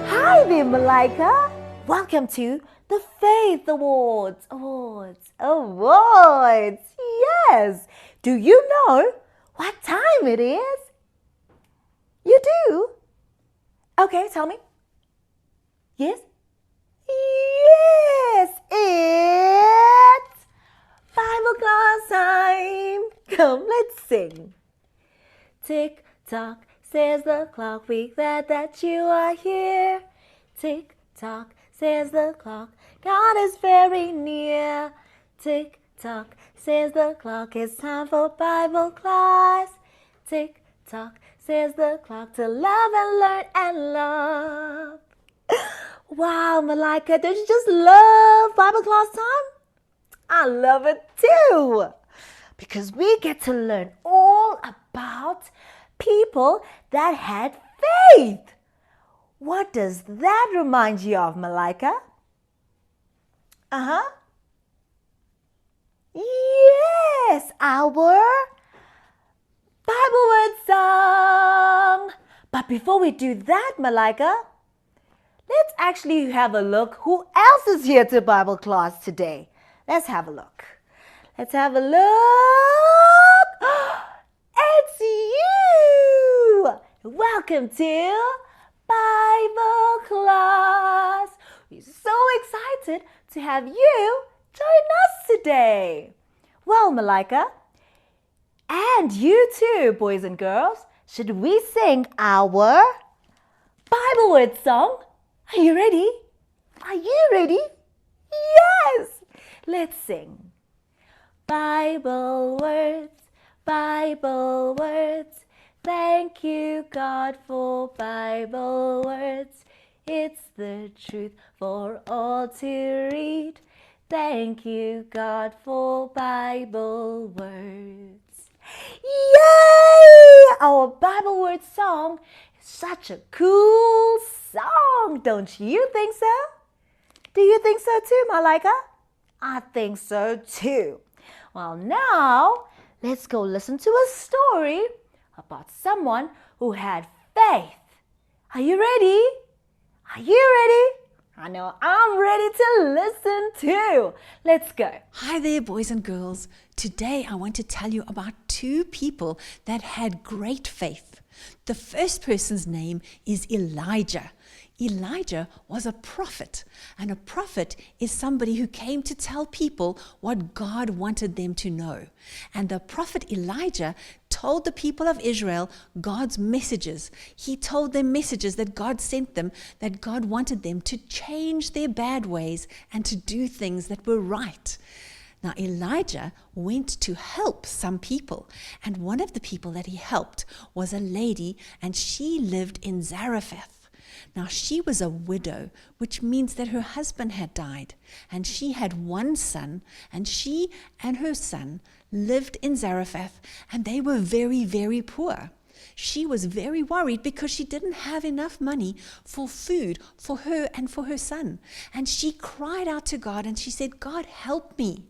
Hi there, Malika. Welcome to the Faith Awards. Awards. Yes. Do you know what time it is? You do? Okay, tell me. Yes? Yes, it's Bible class time. Come, let's sing. Tick tock, says the clock, we glad that you are here. Tick tock, says the clock, God is very near. Tick tock, says the clock, it's time for Bible class. Tick tock, says the clock, to love and learn and love. Wow, Malika, don't you just love Bible class time? I love it too, because we get to learn all about people that had faith. What does that remind you of, Malika? Yes, our Bible word song. But before we do that, Malika, let's actually have a look who else is here to Bible class today. Let's have a look. Let's have a look. It's you! Welcome to Bible class. We're so excited to have you join us today. Well, Malika, and you too, boys and girls, should we sing our Bible word song? Are you ready? Are you ready? Yes! Let's sing. Bible words, Bible words. Thank you, God, for Bible words. It's the truth for all to read. Thank you, God, for Bible words. Yay! Our Bible word song is such a cool song, don't you think so? Do you think so too, Malika? I think so too. Well, now let's go listen to a story about someone who had faith. Are you ready? Are you ready? I know I'm ready to listen too. Let's go. Hi there, boys and girls. Today I want to tell you about two people that had great faith. The first person's name is Elijah. Elijah was a prophet, and a prophet is somebody who came to tell people what God wanted them to know. And the prophet Elijah told the people of Israel God's messages. He told them messages that God sent them, that God wanted them to change their bad ways and to do things that were right. Now, Elijah went to help some people, and one of the people that he helped was a lady, and she lived in Zarephath. Now, she was a widow, which means that her husband had died, and she had one son, and she and her son lived in Zarephath, and they were very, very poor. She was very worried because she didn't have enough money for food for her and for her son. And she cried out to God, and she said, God, help me.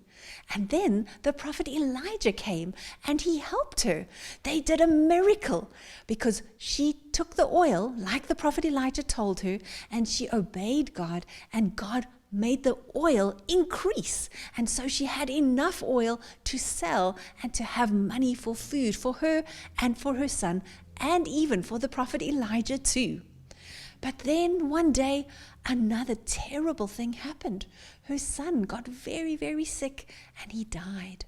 And then the prophet Elijah came and he helped her. They did a miracle because she took the oil like the prophet Elijah told her, and she obeyed God, and God made the oil increase. And so she had enough oil to sell and to have money for food for her and for her son, and even for the prophet Elijah too. But then one day, another terrible thing happened. Her son got very, very sick and he died.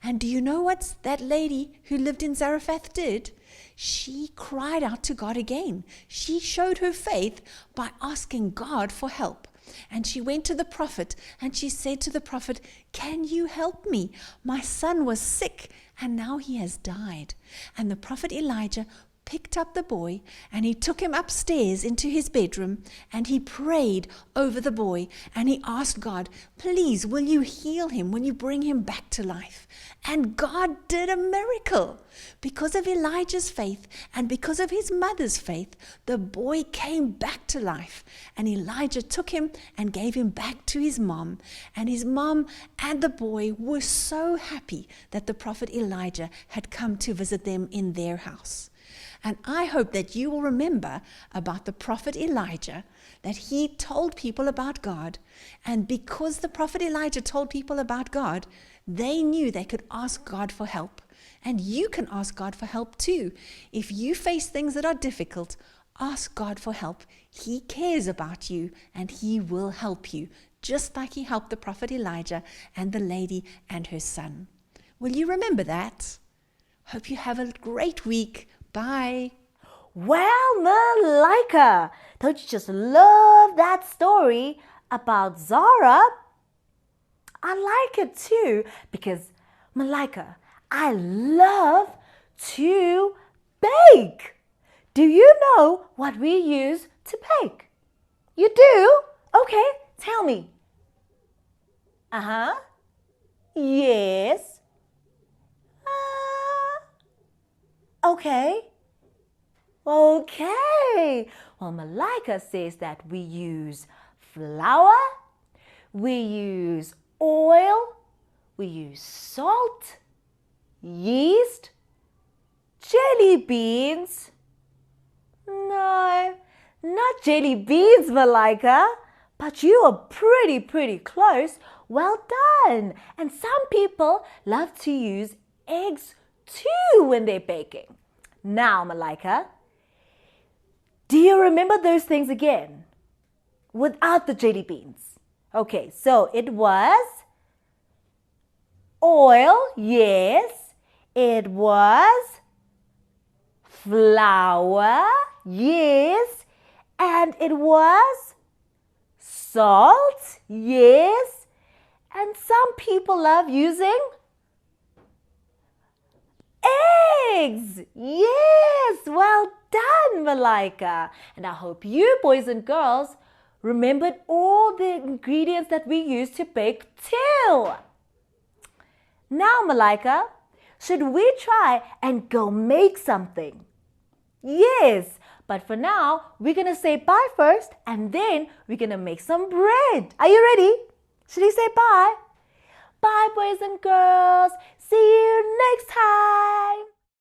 And do you know what that lady who lived in Zarephath did? She cried out to God again. She showed her faith by asking God for help. And she went to the prophet and she said to the prophet, can you help me? My son was sick and now he has died. And the prophet Elijah picked up the boy and he took him upstairs into his bedroom and he prayed over the boy and he asked God, please, will you heal him? Will you bring him back to life? And God did a miracle. Because of Elijah's faith and because of his mother's faith, the boy came back to life. And Elijah took him and gave him back to his mom. And his mom and the boy were so happy that the prophet Elijah had come to visit them in their house. And I hope that you will remember about the prophet Elijah, that he told people about God. And because the prophet Elijah told people about God, they knew they could ask God for help. And you can ask God for help too. If you face things that are difficult, ask God for help. He cares about you and he will help you, just like he helped the prophet Elijah and the lady and her son. Will you remember that? Hope you have a great week. Bye. Well, Malika, don't you just love that story about Zara? I like it too because, Malika, I love to bake. Do you know what we use to bake? You do? Okay, tell me. Uh-huh. Yes. Okay. Okay. Well, Malika says that we use flour, we use oil, we use salt, yeast, jelly beans. No, not jelly beans, Malika. But you are pretty close. Well done. And some people love to use eggs too when they're baking. Now, Malika, do you remember those things again? Without the jelly beans. Okay, so it was oil, yes. It was flour, yes. And it was salt, yes. And some people love using eggs. Yes, well done, Malika. And I hope you boys and girls remembered all the ingredients that we use to bake too. Now, Malika, should we try and go make something? Yes, but for now, we're going to say bye first and then we're going to make some bread. Are you ready? Should we say bye? Bye, boys and girls. See you next time.